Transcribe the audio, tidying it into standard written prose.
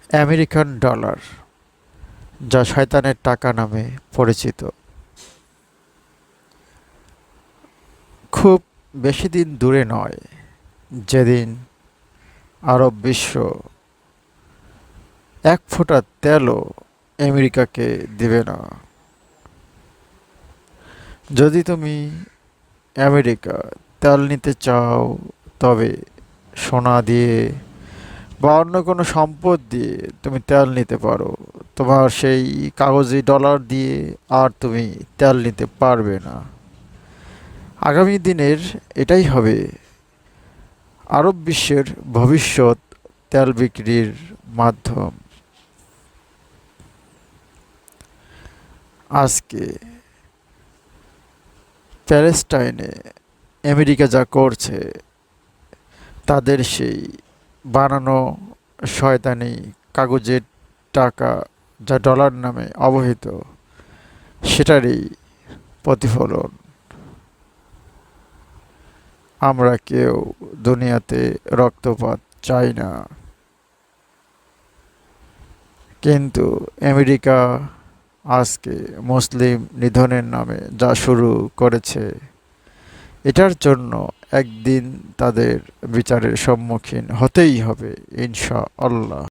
American dollar, যা শয়তানের টাকা নামে পরিচিত, খুব বেশি দিন দূরে নয় যেদিন আরব বিশ্ব এক ফোঁটা তেলও আমেরিকাকে দেবে না। যদি তুমি আমেরিকা তেল নিতে চাও, তবে সোনা দিয়ে বা অন্য কোনো সম্পদ দিয়ে তুমি তেল নিতে পারো। তোমার সেই কাগজি ডলার দিয়ে আর তুমি তেল নিতে পারবে না। আগামী দিনের এটাই হবে আরব বিশ্বের ভবিষ্যৎ তেল বিক্রির মাধ্যম। আজকে প্যালেস্টাইনে আমেরিকা যা করছে, তাদের সেই বানানো শয়তানি কাগজের টাকা, যা ডলার নামে অবহিত, সেটারই প্রতিফলন। আমরা কেউ দুনিয়াতে রক্তপাত চাই না, কিন্তু আমেরিকা আজকে মুসলিম নিধনের নামে যা শুরু করেছে, এটার জন্য একদিন তাদের বিচারের সম্মুখীন হতেই হবে, ইনশাআল্লাহ।